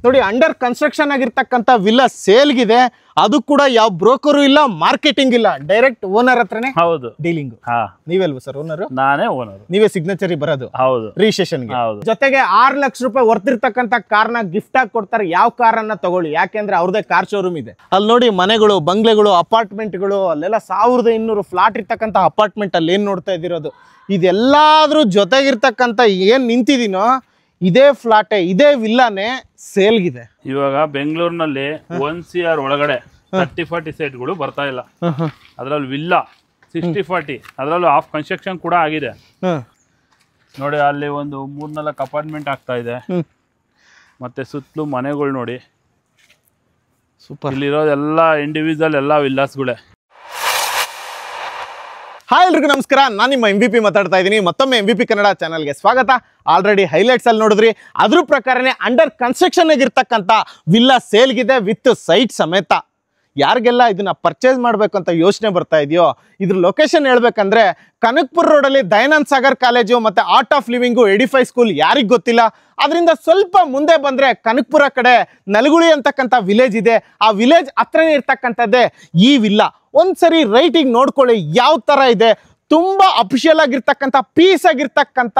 ನೋಡಿ under construction ಆಗಿರ್ತಕ್ಕಂಥ villa ಸೇಲ್ಗಿದೆ. ಅದು ಕೂಡ ಯಾವ ಬ್ರೋಕರು ಇಲ್ಲ, ಮಾರ್ಕೆಟಿಂಗ್ ಇಲ್ಲ, ಡೈರೆಕ್ಟ್ ಓನರ್ ಹತ್ರನೇ ಹೌದು ಡೀಲಿಂಗ್. ನೀವೆಲ್ವ ಸರ್ ಓನರ್? ನಾನೇ ಓನರ್. ನೀವೇ ಸಿಗ್ನೇಚರ್ ಬರೋದು? ಹೌದು, ರಿಜಿಸ್ಟ್ರೇಷನ್. ಹೌದು. ಜೊತೆಗೆ 6 ಲಕ್ಷ ರೂಪಾಯಿ ವರ್ತಿರ್ತಕ್ಕಂಥ ಕಾರ್ನ ಗಿಫ್ಟ್ ಆಗಿ ಕೊಡ್ತಾರೆ. ಯಾವ ಕಾರನ್ನ ತಗೊಳ್ಳಿ, ಯಾಕೆಂದ್ರೆ ಅವ್ರದೇ ಕಾರ್ ಶೋರೂಮ್ ಇದೆ. ಅಲ್ಲಿ ನೋಡಿ ಮನೆಗಳು, ಬಂಗ್ಲೆಗಳು, ಅಪಾರ್ಟ್ಮೆಂಟ್ಗಳು, ಅಲ್ಲೆಲ್ಲ 1200 ಫ್ಲಾಟ್ ಇರ್ತಕ್ಕಂಥ ಅಪಾರ್ಟ್ಮೆಂಟ್ ಅಲ್ಲಿ ಏನ್ ನೋಡ್ತಾ ಇದಿರೋದು, ಇದೆಲ್ಲಾದ್ರೂ ಜೊತೆಗಿರ್ತಕ್ಕಂಥ ಏನ್ ನಿಂತಿದೀನೋ ಇದೇ ಫ್ಲಾಟೇ, ಇದೇ ವಿಲ್ಲಾನೇ ಸೇಲ್ಗಿದೆ. ಇವಾಗ ಬೆಂಗಳೂರಿನಲ್ಲಿ 1 CR ಒಳಗಡೆ 30-40 ಸೈಟ್ಗಳು ಬರ್ತಾ ಇಲ್ಲ. ಅದ್ರಲ್ಲಿ ವಿಲ್ಲಾ 60-40, ಅದರಲ್ಲೂ ಹಾಫ್ ಕನ್ಸ್ಟ್ರಕ್ಷನ್ ಕೂಡ ಆಗಿದೆ. ನೋಡಿ ಅಲ್ಲಿ ಒಂದು 3-4 ಅಪಾರ್ಟ್ಮೆಂಟ್ ಆಗ್ತಾ ಇದೆ. ಮತ್ತೆ ಸುತ್ತಲೂ ಮನೆಗಳು ನೋಡಿ, ಸೂಪರ್. ಇಲ್ಲಿರೋದೆಲ್ಲ ಇಂಡಿವಿಜುವಲ್ ಎಲ್ಲ ವಿಲ್ಲಾಸ್ಗಳೇ. ಹಾಯ್ ಎಲ್ರಿಗೂ ನಮಸ್ಕಾರ, ನಾನು ನಿಮ್ಮ MVP ಮಾತಾಡ್ತಾ ಇದ್ದೀನಿ. ಮತ್ತೊಮ್ಮೆ MVP ಕನ್ನಡ ಚಾನಲ್ಗೆ ಸ್ವಾಗತ. ಆಲ್ರೆಡಿ ಹೈಲೈಟ್ಸ್ ಅಲ್ಲಿ ನೋಡಿದ್ರಿ, ಅದ್ರ ಪ್ರಕಾರನೇ ಅಂಡರ್ ಕನ್ಸ್ಟ್ರಕ್ಷನ್ ಆಗಿರ್ತಕ್ಕಂಥ ವಿಲ್ಲಾ ಸೇಲ್ಗಿದೆ ವಿತ್ ಸೈಟ್ ಸಮೇತ. ಯಾರಿಗೆಲ್ಲ ಇದನ್ನ ಪರ್ಚೇಸ್ ಮಾಡಬೇಕು ಅಂತ ಯೋಚನೆ ಬರ್ತಾ ಇದೆಯೋ, ಇದ್ರ ಲೊಕೇಶನ್ ಹೇಳ್ಬೇಕಂದ್ರೆ ಕನಕಪುರ ರೋಡಲ್ಲಿ ದಯಾನಂದ್ ಸಾಗರ್ ಕಾಲೇಜು ಮತ್ತೆ art of living edify school ಯಾರಿಗ್ ಗೊತ್ತಿಲ್ಲ. ಅದರಿಂದ ಸ್ವಲ್ಪ ಮುಂದೆ ಬಂದ್ರೆ ಕನಕಪುರ ಕಡೆ ನಲಗುಳಿ ಅಂತಕ್ಕಂಥ ವಿಲೇಜ್ ಇದೆ. ಆ ವಿಲೇಜ್ ಹತ್ರನೇ ಇರ್ತಕ್ಕಂಥದ್ದೇ ಈ ವಿಲ್ಲಾ. ಒಂದ್ಸರಿ ರೈಟಿಂಗ್ ನೋಡ್ಕೊಳ್ಳಿ ಯಾವ ತರ ಇದೆ. ತುಂಬಾ ಅಫಿಷಿಯಲ್ ಆಗಿರ್ತಕ್ಕಂಥ ಪೀಸ್ ಆಗಿರ್ತಕ್ಕಂಥ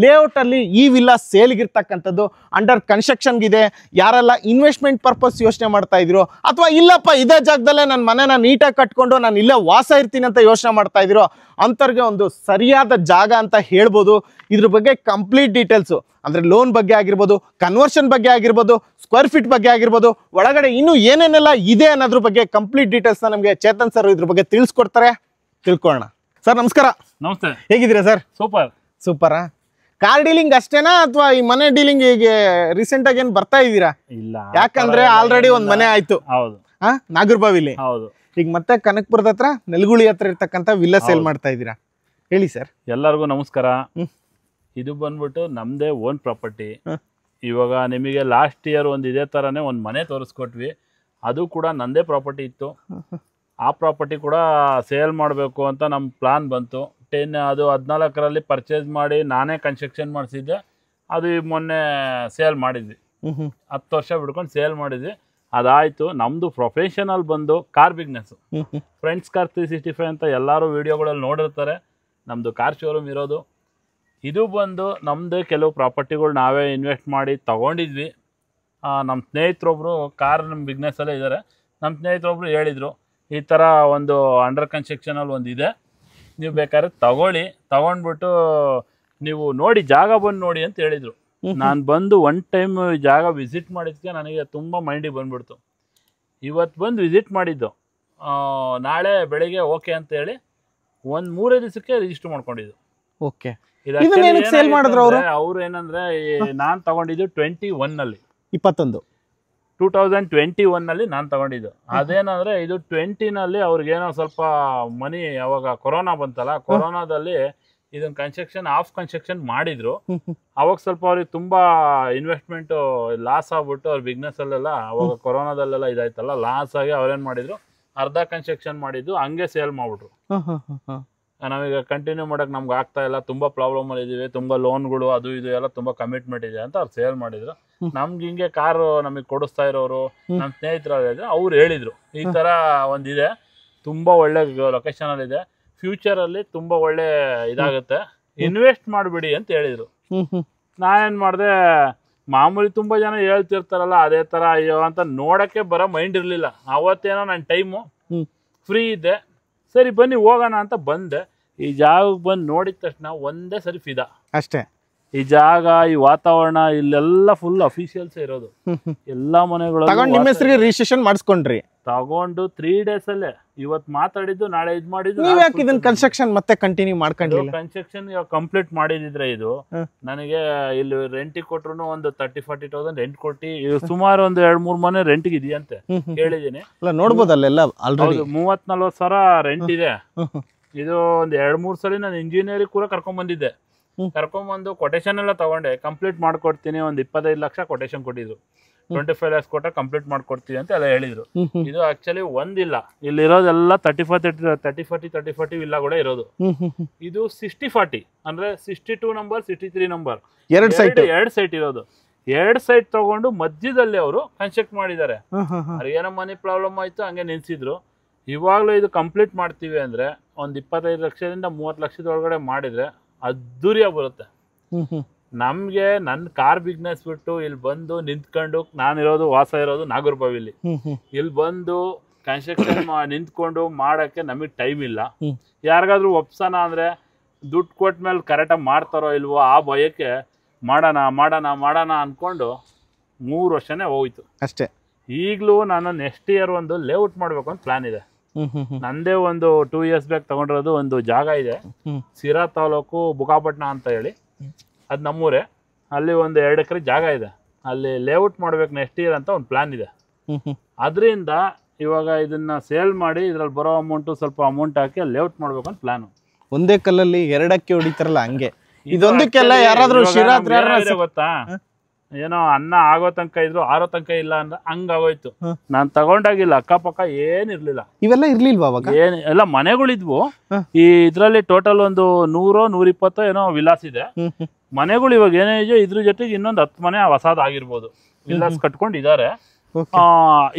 ಲೇಔಟ್ ಅಲ್ಲಿ ಈ ವಿಲ್ಲಾ ಸೇಲ್ಗಿರ್ತಕ್ಕಂಥದ್ದು. ಅಂಡರ್ ಕನ್ಸ್ಟ್ರಕ್ಷನ್ಗಿದೆ. ಯಾರೆಲ್ಲ ಇನ್ವೆಸ್ಟ್ಮೆಂಟ್ ಪರ್ಪಸ್ ಯೋಚನೆ ಮಾಡ್ತಾ ಇದ್ರು, ಅಥವಾ ಇಲ್ಲಪ್ಪ ಇದೇ ಜಾಗದಲ್ಲೇ ನನ್ನ ಮನೆನ ನೀಟಾಗಿ ಕಟ್ಕೊಂಡು ನಾನು ಇಲ್ಲೇ ವಾಸ ಇರ್ತೀನಿ ಅಂತ ಯೋಚನೆ ಮಾಡ್ತಾ ಇದ್ರು, ಅಂಥವ್ರಿಗೆ ಒಂದು ಸರಿಯಾದ ಜಾಗ ಅಂತ ಹೇಳ್ಬೋದು. ಇದ್ರ ಬಗ್ಗೆ ಕಂಪ್ಲೀಟ್ ಡೀಟೇಲ್ಸು ಅಂದ್ರೆ ಲೋನ್ ಬಗ್ಗೆ ಆಗಿರ್ಬೋದು, ಕನ್ವರ್ಷನ್ ಬಗ್ಗೆ ಆಗಿರ್ಬೋದು, ಸ್ಕ್ವೇರ್ ಫೀಟ್ ಬಗ್ಗೆ ಆಗಿರ್ಬೋದು, ಒಳಗಡೆ ಇನ್ನೂ ಏನೇನೆಲ್ಲ ಇದೆ ಅನ್ನೋದ್ರ ಬಗ್ಗೆ ಕಂಪ್ಲೀಟ್ ಡೀಟೇಲ್ಸ್ನ ನಮಗೆ ಚೇತನ್ ಸರ್ ಇದ್ರ ಬಗ್ಗೆ ತಿಳಿಸ್ಕೊಡ್ತಾರೆ. ತಿಳ್ಕೊಳ್ಳೋಣ. ಸರ್ ನಮಸ್ಕಾರ. ನಮಸ್ತೆ. ಹೇಗಿದ್ದೀರಾ ಸರ್? ಸೂಪರ್. ಸೂಪರಾ? ಕಾರ್ ಡೀಲಿಂಗ್ ಅಷ್ಟೇನಾ ಅಥವಾ ಈ ಮನೆ ಡೀಲಿಂಗ್ ಹೀಗೆ ರೀಸೆಂಟ್ ಆಗಿ ಏನ್ ಬರ್ತಾ ಇದ್ದೀರಾ? ಇಲ್ಲ, ಯಾಕಂದ್ರೆ ಆಲ್ರೆಡಿ ಒಂದ್ ಮನೆ ಆಯ್ತು. ಹೌದು. ನಾಗರಬಾವಿಲಿ. ಹೌದು. ಈಗ ಮತ್ತೆ ಕನಕಪುರದ ಹತ್ರ ನೆಲಗುಳಿ ಹತ್ರ ಇರ್ತಕ್ಕಂಥ ವಿಲ್ಲಾ ಸೇಲ್ ಮಾಡ್ತಾ ಇದ್ದೀರಾ. ಹೇಳಿ ಸರ್. ಎಲ್ಲರಿಗೂ ನಮಸ್ಕಾರ. ಇದು ಬಂದ್ಬಿಟ್ಟು ನಮ್ದೇ ಓನ್ ಪ್ರಾಪರ್ಟಿ. ಇವಾಗ ನಿಮಗೆ ಲಾಸ್ಟ್ ಇಯರ್ ಒಂದು ಇದೇ ತರನೇ ಒಂದು ಮನೆ ತೋರಿಸ್ಕೊಟ್ವಿ. ಅದು ಕೂಡ ನಂದೇ ಪ್ರಾಪರ್ಟಿ ಇತ್ತು. ಆ ಪ್ರಾಪರ್ಟಿ ಕೂಡ ಸೇಲ್ ಮಾಡಬೇಕು ಅಂತ ನಮ್ಮ ಪ್ಲಾನ್ ಬಂತು. ಅದು 14ರಲ್ಲಿ ಪರ್ಚೇಸ್ ಮಾಡಿ ನಾನೇ ಕನ್ಸ್ಟ್ರಕ್ಷನ್ ಮಾಡಿಸಿದ್ದೆ. ಅದು ಮೊನ್ನೆ ಸೇಲ್ ಮಾಡಿದ್ವಿ. 10 ವರ್ಷ ಬಿಡ್ಕೊಂಡು ಸೇಲ್ ಮಾಡಿದ್ವಿ. ಅದಾಯಿತು. ನಮ್ಮದು ಪ್ರೊಫೆಷನಲ್ ಬಂದು ಕಾರ್ ಬಿಸ್ನೆಸ್ಸು. ಫ್ರೆಂಡ್ಸ್ ಕಾರ್ 365 ಅಂತ ಎಲ್ಲರೂ ವೀಡಿಯೋಗಳಲ್ಲಿ ನೋಡಿರ್ತಾರೆ. ನಮ್ಮದು ಕಾರ್ ಶೋರೂಮ್ ಇರೋದು. ಇದು ಬಂದು ನಮ್ಮದೇ ಕೆಲವು ಪ್ರಾಪರ್ಟಿಗಳು ನಾವೇ ಇನ್ವೆಸ್ಟ್ ಮಾಡಿ ತೊಗೊಂಡಿದ್ವಿ. ನಮ್ಮ ಸ್ನೇಹಿತರೊಬ್ಬರು ಕಾರ್ ನಮ್ಮ ಬಿಸ್ನೆಸ್ಸಲ್ಲೇ ಇದ್ದಾರೆ. ನಮ್ಮ ಸ್ನೇಹಿತರೊಬ್ಬರು ಹೇಳಿದರು, ಈ ಥರ ಒಂದು ಅಂಡರ್ ಕನ್ಸ್ಟ್ರಕ್ಷನಲ್ಲಿ ಒಂದು ಇದೆ, ನೀವು ಬೇಕಾದ್ರೆ ತಗೊಂಡ್ಬಿಟ್ಟು ನೀವು ನೋಡಿ, ಜಾಗ ಬಂದು ನೋಡಿ ಅಂತ ಹೇಳಿದರು. ನಾನು ಬಂದು 1 ಟೈಮ್ ಜಾಗ ವಿಸಿಟ್ ಮಾಡಿದ್ದಕ್ಕೆ ನನಗೆ ತುಂಬ ಮೈಂಡಿಗೆ ಬಂದ್ಬಿಡ್ತು. ಇವತ್ತು ಬಂದು ವಿಸಿಟ್ ಮಾಡಿದ್ದು, ನಾಳೆ ಬೆಳಿಗ್ಗೆ ಓಕೆ ಅಂತ ಹೇಳಿ ಒಂದು 3 ದಿವಸಕ್ಕೆ ರಿಜಿಸ್ಟರ್ ಮಾಡ್ಕೊಂಡಿದ್ದು. ಓಕೆ. ಅವ್ರು ಏನಂದ್ರೆ, ನಾನು ತಗೊಂಡಿದ್ದು 21ನಲ್ಲಿ 2021 ನಾನು ತಗೊಂಡಿದ್ದು. ಅದೇನಂದ್ರೆ ಇದು 20ನಲ್ಲಿ ಅವ್ರಿಗೇನೋ ಸ್ವಲ್ಪ ಮನಿ, ಅವಾಗ ಕೊರೋನಾ ಬಂತಲ್ಲ, ಕೊರೋನಾದಲ್ಲಿ ಇದನ್ನ ಕನ್ಸ್ಟ್ರಕ್ಷನ್ ಹಾಫ್ ಕನ್ಸ್ಟ್ರಕ್ಷನ್ ಮಾಡಿದ್ರು. ಅವಾಗ ಸ್ವಲ್ಪ ಅವ್ರಿಗೆ ತುಂಬಾ ಇನ್ವೆಸ್ಟ್ಮೆಂಟ್ ಲಾಸ್ ಆಗ್ಬಿಟ್ಟು ಅವ್ರ ಬಿಸ್ನೆಸ್ ಅಲ್ಲೆಲ್ಲ ಅವಾಗ ಕೊರೋನಾದಲ್ಲೆಲ್ಲ ಇದಾಯ್ತಲ್ಲ, ಲಾಸ್ ಆಗಿ ಅವ್ರೇನ್ ಮಾಡಿದ್ರು, ಅರ್ಧ ಕನ್ಸ್ಟ್ರಕ್ಷನ್ ಮಾಡಿದ್ದು ಹಂಗೆ ಸೇಲ್ ಮಾಡ್ಬಿಟ್ರು. ನಾವೀಗ ಕಂಟಿನ್ಯೂ ಮಾಡಕ್ ನಮ್ಗೆ ಆಗ್ತಾ ಇಲ್ಲ, ತುಂಬಾ ಪ್ರಾಬ್ಲಮ್ ಅಲ್ಲಿ ಇದೀವಿ, ತುಂಬಾ ಲೋನ್ಗಳು ಅದು ಇದು ಎಲ್ಲ ತುಂಬಾ ಕಮಿಟ್ಮೆಂಟ್ ಇದೆ ಅಂತ ಅವ್ರು ಸೇಲ್ ಮಾಡಿದ್ರು. ನಮ್ಗೆ ಹಿಂಗೆ ಕಾರು ನಮಗೆ ಕೊಡಿಸ್ತಾ ಇರೋರು ನಮ್ಮ ಸ್ನೇಹಿತರು ಅವ್ರು ಹೇಳಿದ್ರು, ಈ ತರ ಒಂದಿದೆ, ತುಂಬಾ ಒಳ್ಳೆ ಲೊಕೇಶನ್ ಅಲ್ಲಿ ಇದೆ, ಫ್ಯೂಚರ್ ಅಲ್ಲಿ ತುಂಬಾ ಒಳ್ಳೆ ಇದಾಗುತ್ತೆ, ಇನ್ವೆಸ್ಟ್ ಮಾಡ್ಬಿಡಿ ಅಂತ ಹೇಳಿದ್ರು. ನಾನೇನ್ ಮಾಡಿದೆ, ಮಾಮೂಲಿ ತುಂಬಾ ಜನ ಹೇಳ್ತಿರ್ತಾರಲ್ಲ ಅದೇ ತರ ಅಯ್ಯೋ ಅಂತ ನೋಡಕ್ಕೆ ಬರೋ ಮೈಂಡ್ ಇರ್ಲಿಲ್ಲ. ಅವತ್ತೇನೋ ನನ್ನ ಟೈಮು ಫ್ರೀ ಇದ್ದೆ, ಸರಿ ಬನ್ನಿ ಹೋಗೋಣ ಅಂತ ಬಂದೆ. ಈ ಜಾಗಕ್ಕೆ ಬಂದು ನೋಡಿದ ತಕ್ಷಣ ಒಂದೇ ಸರಿ ಫಿದಾ ಅಷ್ಟೇ. ಈ ಜಾಗ, ಈ ವಾತಾವರಣ, ಇಲ್ಲೆಲ್ಲ ಫುಲ್ ಅಫಿಷಿಯಲ್ಸ್ ಇರೋದು. ಎಲ್ಲಾ ಮನೆಗಳು ನಿಮ್ಮ ಹೆಸರಿಗೆ ರಿಜಿಸ್ಟ್ರೇಷನ್ ಮಾಡಿಸ್ಕೊಂಡ್ರಿ. ತಗೊಂಡು 3 days ಅಲ್ಲೇ ಇವತ್ತು ಮಾತಾಡಿದ್ದು, ನಾಳೆ ಇದು ಮಾಡಿದ್ದು. ನೀವ್ ಯಾಕೆ ಇದನ್ನ ಕನ್ಸ್ಟ್ರಕ್ಷನ್ ಮತ್ತೆ ಕಂಟಿನ್ಯೂ ಮಾಡ್ಕೊಂಡಿಲ್ಲ? ಕನ್ಸ್ಟ್ರಕ್ಷನ್ ಕಂಪ್ಲೀಟ್ ಮಾಡಿದಿದ್ರೆ ಇದು ನನಗೆ ಇಲ್ಲಿ ರೆಂಟಿಗೆ ಕೊಟ್ರು ಒಂದು 30-40,000 ರೆಂಟ್ ಕೊಟ್ಟು ಸುಮಾರು ಒಂದು 2-3 ಮನೆ ರೆಂಟ್ಗೆ ಇದೆಯಂತೆ ಹೇಳಿದೀನಿ. ನೋಡ್ಬೋದಲ್ಲ, 30-40 ಸಾವಿರ ರೆಂಟ್ ಇದೆ. ಇದು ಒಂದು 2-3 ಸಲ ನಾನು ಇಂಜಿನಿಯರಿಂಗ್ ಕೂಡ ಕರ್ಕೊಂಡ್ಬಂದಿದ್ದೆ. ಕರ್ಕೊಂಡ್ಬಂದು ಕೊಟೇಶನ್ ಎಲ್ಲ ತಗೊಂಡೆ, ಕಂಪ್ಲೀಟ್ ಮಾಡ್ಕೊಡ್ತೀನಿ, ಒಂದು 25 ಲಕ್ಷ ಕೊಟೇಶನ್ ಕೊಟ್ಟಿದ್ರು. 25 lakhs ಕೊಟ್ಟ ಕಂಪ್ಲೀಟ್ ಮಾಡ್ಕೊಡ್ತೀವಿ ಅಂತ ಎಲ್ಲ ಹೇಳಿದ್ರು. ಇದು ಆಕ್ಚುಲಿ ಒಂದಿಲ್ಲ, ಇಲ್ಲಿರೋದೆಲ್ಲ 30-40 ವಿಲ್ಲಾ ಕೂಡ ಇರೋದು. ಇದು 60-40 ಅಂದ್ರೆ 62 ನಂಬರ್ 63 ನಂಬರ್ 2 ಸೈಟ್ ಇರೋದು. 2 ಸೈಟ್ ತಗೊಂಡು ಮಧ್ಯದಲ್ಲಿ ಅವರು ಕನ್ಸ್ಟ್ರಕ್ಟ್ ಮಾಡಿದ್ದಾರೆ. ಅವ್ರಿಗೇನೋ ಮನಿ ಪ್ರಾಬ್ಲಮ್ ಆಯ್ತು, ಹಂಗೆ ನಿಲ್ಸಿದ್ರು. ಇವಾಗ್ಲೂ ಇದು ಕಂಪ್ಲೀಟ್ ಮಾಡ್ತೀವಿ ಅಂದ್ರೆ ಒಂದ್ 25 ಲಕ್ಷದಿಂದ 30 ಲಕ್ಷದ ಒಳಗಡೆ ಮಾಡಿದ್ರೆ ಅದ್ದೂರಿಯಾಗಿ ಬರುತ್ತೆ. ನಮ್ಗೆ ನನ್ನ ಕಾರ್ ಬಿಸ್ನೆಸ್ ಬಿಟ್ಟು ಇಲ್ಲಿ ಬಂದು ನಿಂತ್ಕೊಂಡು, ನಾನಿರೋದು ವಾಸ ಇರೋದು ನಾಗರಬಾವಿಲಿ, ಇಲ್ಲಿ ಬಂದು ಕನ್ಸ್ಟ್ರಕ್ಷನ್ ನಿಂತ್ಕೊಂಡು ಮಾಡಕ್ಕೆ ನಮಗ್ ಟೈಮ್ ಇಲ್ಲ. ಯಾರಿಗಾದ್ರೂ ಒಪ್ಸನ ಅಂದ್ರೆ ದುಡ್ಡು ಕೊಟ್ಮೇಲೆ ಕರೆಕ್ಟಾಗಿ ಮಾಡ್ತಾರೋ ಇಲ್ವೋ ಆ ಭಯಕ್ಕೆ ಮಾಡೋಣ ಅನ್ಕೊಂಡು 3 ವರ್ಷನೇ ಹೋಯ್ತು ಅಷ್ಟೇ. ಈಗಲೂ ನಾನು ನೆಕ್ಸ್ಟ್ ಇಯರ್ ಒಂದು ಲೇಔಟ್ ಮಾಡ್ಬೇಕು ಅಂತ ಪ್ಲಾನ್ ಇದೆ. ನಂದೇ ಒಂದು 2 years ಬ್ಯಾಕ್ ತಗೊಂಡಿರೋದು ಒಂದು ಜಾಗ ಇದೆ, ಸಿರಾ ತಾಲೂಕು ಬುಕಾಪಟ್ನ ಅಂತ ಹೇಳಿ, ಅದು ನಮ್ಮೂರೇ. ಅಲ್ಲಿ ಒಂದು 2 ಎಕರೆ ಜಾಗ ಇದೆ, ಅಲ್ಲಿ ಲೇಔಟ್ ಮಾಡ್ಬೇಕು ನೆಕ್ಸ್ಟ್ ಇಯರ್ ಅಂತ ಒಂದು ಪ್ಲಾನ್ ಇದೆ. ಅದರಿಂದ ಇವಾಗ ಇದನ್ನ ಸೇಲ್ ಮಾಡಿ ಇದ್ರಲ್ಲಿ ಬರೋ ಅಮೌಂಟು ಸ್ವಲ್ಪ ಅಮೌಂಟ್ ಹಾಕಿ ಲೇಔಟ್ ಮಾಡ್ಬೇಕು ಅಂತ ಪ್ಲಾನು. ಒಂದೇ ಕಲ್ಲಲ್ಲಿ 2 ಅಕ್ಕಿ ಹೊಡಿತಾರಲ್ಲ ಹಂಗೆ ಇದೊಂದಕ್ಕೆಲ್ಲ ಯಾರಾದ್ರೂ ಗೊತ್ತಾ, ಏನೋ ಅನ್ನ ಆಗೋ ತನಕ ಇದ್ರು ಆರೋ ತನಕ ಇಲ್ಲ ಅಂದ್ರೆ ಹಂಗಾಗೋಯ್ತು. ನಾನ್ ತಗೊಂಡಾಗಿಲ್ಲ, ಅಕ್ಕಪಕ್ಕ ಏನಿರ್ಲಿಲ್ಲ, ಇವೆಲ್ಲ ಇರ್ಲಿಲ್ವಾ ಅವಾಗ? ಎಲ್ಲ ಮನೆಗಳಿದ್ವು. ಈ ಇದ್ರಲ್ಲಿ ಟೋಟಲ್ ಒಂದು 100-120 ಏನೋ ವಿಲಾಸ್ ಇದೆ ಮನೆಗಳು. ಇವಾಗ ಏನೇ ಇದೆಯೋ ಇದ್ರ ಜೊತೆಗೆ ಇನ್ನೊಂದು 10 ಮನೆ ಹೊಸಾದ್ ಆಗಿರ್ಬೋದು, ವಿಲಾಸ್ ಕಟ್ಕೊಂಡಿದ್ದಾರೆ.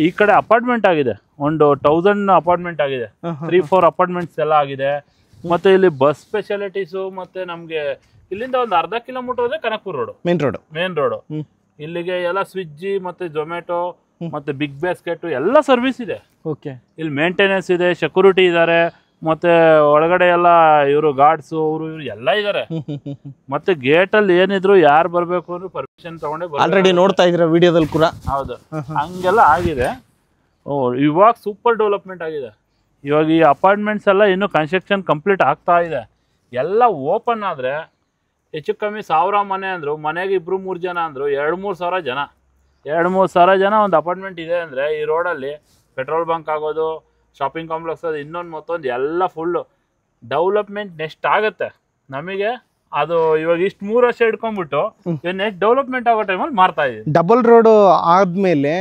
ಈ ಕಡೆ ಅಪಾರ್ಟ್ಮೆಂಟ್ ಆಗಿದೆ, ಒಂದು 1000 ಅಪಾರ್ಟ್ಮೆಂಟ್ ಆಗಿದೆ, 3-4 ಅಪಾರ್ಟ್ಮೆಂಟ್ಸ್ ಎಲ್ಲ ಆಗಿದೆ. ಮತ್ತೆ ಇಲ್ಲಿ ಬಸ್ ಸ್ಪೆಷಾಲಿಟೀಸು, ಮತ್ತೆ ನಮ್ಗೆ ಇಲ್ಲಿಂದ ಒಂದು ಅರ್ಧ ಕಿಲೋಮೀಟರ್ ಹೋದ್ರೆ ಕನಕಪುರ ರೋಡ್, ಮೇನ್ ರೋಡ್. ಇಲ್ಲಿಗೆ ಎಲ್ಲ ಸ್ವಿಗ್ಗಿ ಮತ್ತೆ ಝೊಮ್ಯಾಟೊ ಮತ್ತೆ ಬಿಗ್ ಬಾಸ್ಕೆಟ್ ಎಲ್ಲ ಸರ್ವಿಸ್ ಇದೆ. ಇಲ್ಲಿ ಮೇಂಟೆನೆನ್ಸ್ ಇದೆ, ಸೆಕ್ಯೂರಿಟಿ ಇದಾರೆ, ಮತ್ತೆ ಒಳಗಡೆ ಎಲ್ಲ ಇವರು ಗಾರ್ಡ್ಸ್ ಅವರು ಇವರು ಎಲ್ಲ ಇದಾರೆ. ಮತ್ತೆ ಗೇಟ್ ಅಲ್ಲಿ ಏನಿದ್ರು ಯಾರು ಬರ್ಬೇಕು ಅಂದ್ರೆ ಪರ್ಮಿಷನ್ ತಗೊಂಡೆ ಆಲ್ರೆಡಿ ನೋಡ್ತಾ ಇದ್ರ ವಿಡಿಯೋದಲ್ಲಿ ಕೂಡ. ಹೌದು, ಹಂಗೆಲ್ಲ ಆಗಿದೆ. ಇವಾಗ ಸೂಪರ್ ಡೆವಲಪ್ಮೆಂಟ್ ಆಗಿದೆ. ಇವಾಗ ಈ ಅಪಾರ್ಟ್ಮೆಂಟ್ಸ್ ಎಲ್ಲ ಇನ್ನು ಕನ್ಸ್ಟ್ರಕ್ಷನ್ ಕಂಪ್ಲೀಟ್ ಆಗ್ತಾ ಇದೆ. ಎಲ್ಲ ಓಪನ್ ಆದ್ರೆ ಹೆಚ್ಚು ಕಮ್ಮಿ 1000 ಮನೆ ಅಂದ್ರು, ಮನೆಗೆ 2-3 ಜನ ಅಂದ್ರು 2-3 ಸಾವಿರ ಜನ, 2-3 ಸಾವಿರ ಜನ ಒಂದು ಅಪಾರ್ಟ್ಮೆಂಟ್ ಇದೆ ಅಂದ್ರೆ ಈ ರೋಡಲ್ಲಿ ಪೆಟ್ರೋಲ್ ಬಂಕ್ ಆಗೋದು, ಶಾಪಿಂಗ್ ಕಾಂಪ್ಲೆಕ್ಸ್ ಅದು, ಇನ್ನೊಂದು ಮತ್ತೊಂದು ಎಲ್ಲ ಫುಲ್ ಡೆವಲಪ್ಮೆಂಟ್ ನೆಕ್ಸ್ಟ್ ಆಗುತ್ತೆ ನಮಗೆ. ಅದು ಇವಾಗ ಇಷ್ಟು 3 ವರ್ಷ ಇಟ್ಕೊಂಡ್ಬಿಟ್ಟು ನೆಕ್ಸ್ಟ್ ಡೆವಲಪ್ಮೆಂಟ್ ಆಗೋ ಟೈಮಲ್ಲಿ ಮಾರ್ತಾ ಇದೀವಿ. ಡಬಲ್ ರೋಡ್ ಆದ್ಮೇಲೆ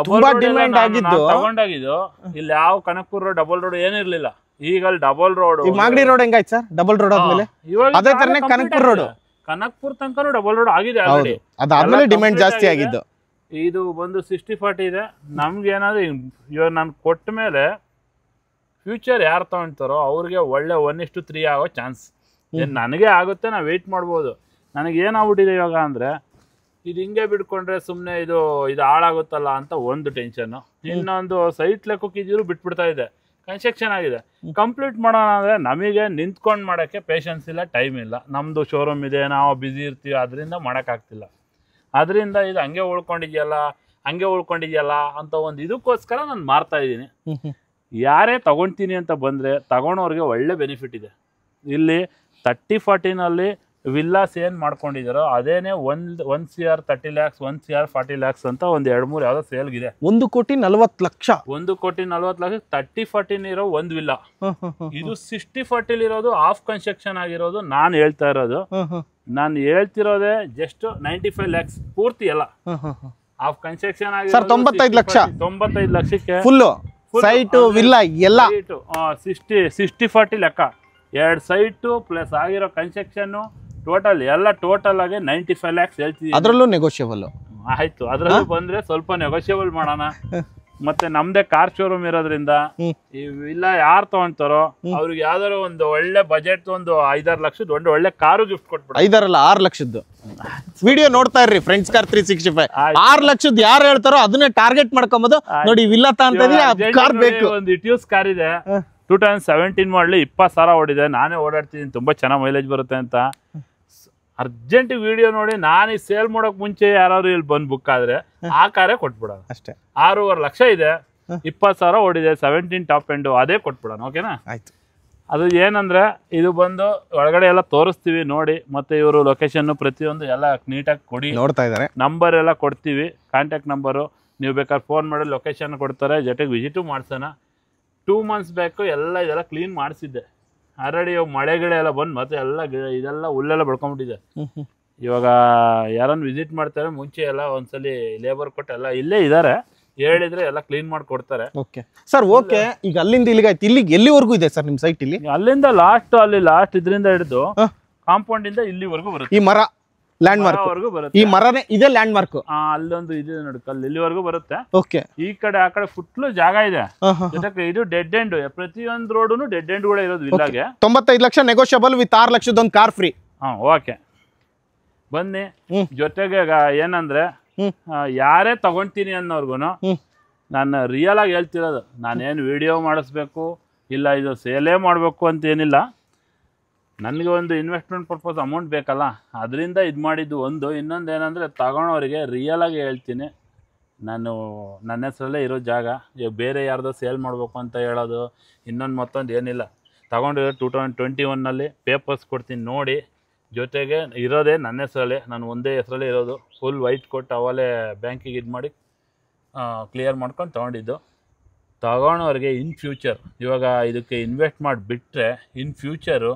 ತುಂಬಾ ಡಿಮ್ಯಾಂಡ್ ಆಗಿದ್ದು ತಗೊಂಡಾಗಿದ್ದು. ಇಲ್ಲಿ ಯಾವ ಕನಕಪುರ ರೋಡ್ ಡಬಲ್ ರೋಡ್ ಏನಿರ್ಲಿಲ್ಲ, ಈಗ ಅಲ್ಲಿ ಡಬಲ್ ರೋಡ್. ಮಾಗಡಿ ರೋಡ್ ಹೆಂಗಾಯ್ತು ಸರ್ ಡಬಲ್ ರೋಡ್ ಆದ್ಮೇಲೆ? ಅದೇ ತರನೇ ಕನಕಪುರ ರೋಡ್, ಕನಕಪುರ ತನಕ ಡಬಲ್ ರೋಡ್ ಆಗಿದೆ ಆಲ್ರೆಡಿ. ಅದಾದ್ಮೇಲೆ ಡಿಮ್ಯಾಂಡ್ ಜಾಸ್ತಿ ಆಗಿದ್ದು. ಇದು ಬಂದು 60-40 ಇದೆ. ನಮ್ಗೆ ಏನಾದ್ರು ಇವಾಗ ನಾನು ಕೊಟ್ಟ ಮೇಲೆ ಫ್ಯೂಚರ್ ಯಾರು ತಗೊಂತಾರೋ ಅವ್ರಿಗೆ ಒಳ್ಳೆ 1:3 ಆಗೋ ಚಾನ್ಸ್ ನನಗೆ ಆಗುತ್ತೆ. ನಾವು ವೆಯ್ಟ್ ಮಾಡ್ಬೋದು. ನನಗೆ ಏನಾಗ್ಬಿಟ್ಟಿದೆ ಇವಾಗ ಅಂದರೆ, ಇದು ಹಿಂಗೆ ಬಿಟ್ಕೊಂಡ್ರೆ ಸುಮ್ಮನೆ ಇದು ಹಾಳಾಗುತ್ತಲ್ಲ ಅಂತ ಒಂದು ಟೆನ್ಷನ್ನು. ಇನ್ನೊಂದು ಸೈಟ್ ಲೆಕ್ಕಕ್ಕೆ ಇದ್ರೂ ಬಿಟ್ಬಿಡ್ತಾ ಇದೆ. ಕನ್ಸ್ಟ್ರಕ್ಷನ್ ಆಗಿದೆ, ಕಂಪ್ಲೀಟ್ ಮಾಡೋಣ ಅಂದರೆ ನಮಗೆ ನಿಂತ್ಕೊಂಡು ಮಾಡೋಕ್ಕೆ ಪೇಷನ್ಸ್ ಇಲ್ಲ, ಟೈಮ್ ಇಲ್ಲ. ನಮ್ಮದು ಶೋರೂಮ್ ಇದೆ, ನಾವು ಬ್ಯುಸಿ ಇರ್ತೀವಿ, ಅದರಿಂದ ಮಾಡೋಕ್ಕಾಗ್ತಿಲ್ಲ. ಅದರಿಂದ ಇದು ಹಂಗೆ ಉಳ್ಕೊಂಡಿದ್ಯಲ್ಲ ಅಂತ ಒಂದು ಇದಕ್ಕೋಸ್ಕರ ನಾನು ಮಾರ್ತಾ ಇದ್ದೀನಿ. ಯಾರೇ ತಗೊಳ್ತೀನಿ ಅಂತ ಬಂದರೆ ತಗೊಳೋರಿಗೆ ಒಳ್ಳೆ ಬೆನಿಫಿಟ್ ಇದೆ. ಇಲ್ಲಿ 30-40ನಲ್ಲಿ ವಿಲ್ಲಾಸ್ ಏನು ಮಾಡ್ಕೊಂಡಿದ್ದಾರೋ ಅದೇನೆ 1 CR 30 lakhs, 1 CR 40 lakhs ಅಂತ ಒಂದು 2-3 ಯಾವುದೋ ಸೇಲ್ಗಿದೆ. 1,40,00,000 1,40,00,000 30-40 ಇರೋ ಒಂದು ವಿಲ್ಲಾ. ಇದು 60-40 ಇರೋದು ಹಾಫ್ ಕನ್ಸ್ಟ್ರಕ್ಷನ್ ಆಗಿರೋದು. ನಾನು ಹೇಳ್ತಾ ಇರೋದು, ನಾನು ಹೇಳ್ತಿರೋದೇ ಜಸ್ಟ್ 95 lakhs ಪೂರ್ತಿ ಎಲ್ಲ ಹಾಫ್ ಕನ್ಸ್ಟ್ರಕ್ಷನ್ ಆಗಿ 95 ಲಕ್ಷ. 95 ಲಕ್ಷಕ್ಕೆ ಫುಲ್ ಸೈಟ್ ವಿಲ್ಲಾ ಎಲ್ಲ 60-40 ಲೆಕ್ಕ. 2 ಸೈಟು ಪ್ಲಸ್ ಆಗಿರೋ ಕನ್ಸ್ಟ್ರಕ್ಷನ್ ಟೋಟಲ್ ಆಗಿ 95 lakhs ಹೇಳ್ತೀವಿ. ಅದರಲ್ಲೂ ನೆಗೋಷಿಯಬಲ್ ಆಯ್ತು. ಅದ್ರಲ್ಲೂ ಬಂದ್ರೆ ಸ್ವಲ್ಪ ನೆಗೋಷಿಯಬಲ್ ಮಾಡೋಣ. ಮತ್ತೆ ನಮ್ದೇ ಕಾರ್ ಶೋರೂಮ್ ಇರೋದ್ರಿಂದ ಇಲ್ಲ ಯಾರು ತಗೊಂತಾರೋ ಅವ್ರಿಗೆ ಯಾವ್ದಾರು ಒಂದು ಒಳ್ಳೆ ಬಜೆಟ್ ಒಂದು 5-6 ಲಕ್ಷದ ಒಂದು ಒಳ್ಳೆ ಕಾರು ಗಿಫ್ಟ್ ಕೊಟ್ಬಿಡ. 6 ಲಕ್ಷದ್ದು ವಿಡಿಯೋ ನೋಡ್ತಾ ಇರ್ರಿ ಫ್ರೆಂಡ್ಸ್ ಕಾರ್ 365. 6 ಲಕ್ಷದ ಯಾರು ಹೇಳ್ತಾರೋ ಅದನ್ನೇ ಟಾರ್ಗೆಟ್ ಮಾಡ್ಕೊಂಬೋದು. ನೋಡಿ ವಿಲ್ಲಾ ಅಂತ ಕಾರ್ ಬೇಕು. ಒಂದು ಇಟ್ಯೂಸ್ ಕಾರ್ ಇದೆ, 2017 ಮಾಡಲಿ, 20,000 ಓಡಿದೆ. ನಾನೇ ಓಡಾಡ್ತಿದ್ದೀನಿ, ತುಂಬಾ ಚೆನ್ನಾಗಿ ಮೈಲೇಜ್ ಬರುತ್ತೆ ಅಂತ. ಅರ್ಜೆಂಟ್ ವಿಡಿಯೋ ನೋಡಿ ನಾನು ಈ ಸೇಲ್ ಮಾಡೋಕ್ ಮುಂಚೆ ಯಾರು ಇಲ್ಲಿ ಬಂದು ಬುಕ್ ಆದ್ರೆ ಆ ಕಾರೇ ಕೊಟ್ಬಿಡೋಣ ಅಷ್ಟೇ. 6.5 ಲಕ್ಷ ಇದೆ, 20,000 ಓಡಿದೆ, 17 ಟಾಪ್ ಎಂಡ್, ಅದೇ ಕೊಟ್ಬಿಡೋಣ. ಓಕೆನಾ? ಆಯ್ತು. ಅದು ಏನಂದ್ರೆ ಇದು ಬಂದು ಒಳಗಡೆ ಎಲ್ಲ ತೋರಿಸ್ತೀವಿ ನೋಡಿ. ಮತ್ತೆ ಇವರು ಲೊಕೇಶನ್ ಪ್ರತಿಯೊಂದು ಎಲ್ಲ ನೀಟಾಗಿ ಕೊಡಿ, ನೋಡ್ತಾ ಇದ್ದಾರೆ. ನಂಬರ್ ಎಲ್ಲ ಕೊಡ್ತೀವಿ, ಕಾಂಟ್ಯಾಕ್ಟ್ ನಂಬರು. ನೀವು ಬೇಕಾದ್ರೆ ಫೋನ್ ಮಾಡಿ ಲೊಕೇಶನ್ ಕೊಡ್ತಾರೆ, ಜೊತೆಗೆ ವಿಸಿಟು ಮಾಡ್ಸೋಣ. 2 months ಬ್ಯಾಕು ಇದೆಲ್ಲ ಕ್ಲೀನ್ ಮಾಡಿಸಿದ್ದೆ ಆಲ್ರೆಡಿ. ಇವಾಗ ಮಳೆಗಳೆಲ್ಲ ಬಂದು ಮತ್ತೆ ಎಲ್ಲ ಇದೆಲ್ಲ ಹುಲ್ಲೆಲ್ಲ ಬೆಳ್ಕೊಂಡ್ಬಿಟ್ಟಿದೆ. ಇವಾಗ ಯಾರನ್ನು ವಿಸಿಟ್ ಮಾಡ್ತಾರೆ ಮುಂಚೆ ಎಲ್ಲ ಒಂದ್ಸಲಿ ಲೇಬರ್ ಕೊಟ್ಟು ಎಲ್ಲ ಇಲ್ಲೇ ಇದ್ದಾರೆ, ಹೇಳಿದ್ರೆ ಎಲ್ಲ ಕ್ಲೀನ್ ಮಾಡಿ ಕೊಡ್ತಾರೆ. Okay sir, okay. ಈಗ ಅಲ್ಲಿಂದ ಇಲ್ಲಿಗೆ ಆಯ್ತು, ಇಲ್ಲಿಗೆ ಎಲ್ಲಿವರೆಗೂ ಇದೆ ಸರ್ ನಿಮ್ಮ ಸೈಟ್? ಇಲ್ಲಿ ಅಲ್ಲಿಂದ ಲಾಸ್ಟ್ ಇದರಿಂದ ಹಿಡಿದು ಕಾಂಪೌಂಡ್ ಇಂದ ಇಲ್ಲಿವರೆಗೂ ಬರುತ್ತೆ. ಈ ಮರ ಲ್ಯಾಂಡ್ ಮಾರ್ಕ್ ವರ್ಗೂ ಬರುತ್ತೆ. ಈ ಮರನೇ ಇದೆ ಲ್ಯಾಂಡ್ ಮಾರ್ಕ್. ಅಲ್ಲೊಂದು ಇದೆ ನೋಡಿ ಕಲ್ಲು, ಇಲ್ಲಿವರೆಗೂ ಬರುತ್ತೆ. ಓಕೆ. ಈ ಕಡೆ ಆ ಕಡೆ ಫುಟ್ಲು ಜಾಗ ಇದೆ. ಜೊತೆಗೆ ಇದು ಡೆಡ್ ಎಂಡ್, ಪ್ರತಿಯೊಂದು ರೋಡುನು ಡೆಡ್ ಎಂಡ್ ಕೂಡ ಇರೋದು ವಿಲ್ಲಾಗೆ. 95 ಲಕ್ಷ ನೆಗೋಷಿಯಬಲ್ ವಿತ್ 6 ಲಕ್ಷದ ಒಂದು ಕಾರ್ ಫ್ರೀ. ಓಕೆ ಬನ್ನಿ. ಜೊತೆಗೆ ಏನಂದ್ರೆ ಯಾರೇ ತಗೊಂತೀನಿ ಅನ್ನೋರ್ಗು ನಾನು ರಿಯಲ್ ಆಗಿ ಹೇಳ್ತಿರೋದು, ನಾನೇನು ವಿಡಿಯೋ ಮಾಡಿಸ್ಬೇಕು ಇಲ್ಲ ಇದು ಸೇಲೇ ಮಾಡಬೇಕು ಅಂತ ಏನಿಲ್ಲ. ನನಗೆ ಒಂದು ಇನ್ವೆಸ್ಟ್ಮೆಂಟ್ ಪರ್ಪಸ್ ಅಮೌಂಟ್ ಬೇಕಲ್ಲ, ಅದರಿಂದ ಇದು ಮಾಡಿದ್ದು ಒಂದು. ಇನ್ನೊಂದು ಏನಂದರೆ ತಗೊಳೋರಿಗೆ ರಿಯಲ್ ಆಗಿ ಹೇಳ್ತೀನಿ, ನಾನು ನನ್ನ ಹೆಸರಲ್ಲೇ ಇರೋ ಜಾಗ, ಈಗ ಬೇರೆ ಯಾರ್ದೋ ಸೇಲ್ ಮಾಡಬೇಕು ಅಂತ ಹೇಳೋದು ಇನ್ನೊಂದು ಮತ್ತೊಂದು ಏನಿಲ್ಲ. ತಗೊಂಡಿರೋ 2021ನಲ್ಲಿ ಪೇಪರ್ಸ್ ಕೊಡ್ತೀನಿ ನೋಡಿ. ಜೊತೆಗೆ ಇರೋದೇ ನನ್ನ ಹೆಸರಲ್ಲೇ, ನಾನು ಒಂದೇ ಹೆಸರಲ್ಲೇ ಇರೋದು. ಫುಲ್ ವೈಟ್ ಕೊಟ್ಟು ಅವಲೇ ಬ್ಯಾಂಕಿಗೆ ಇದು ಮಾಡಿ ಕ್ಲಿಯರ್ ಮಾಡ್ಕೊಂಡು ತೊಗೊಂಡಿದ್ದು. ತಗೊಳೋರಿಗೆ ಇನ್ ಫ್ಯೂಚರ್ ಇವಾಗ ಇದಕ್ಕೆ ಇನ್ವೆಸ್ಟ್ ಮಾಡಿಬಿಟ್ರೆ ಇನ್ ಫ್ಯೂಚರು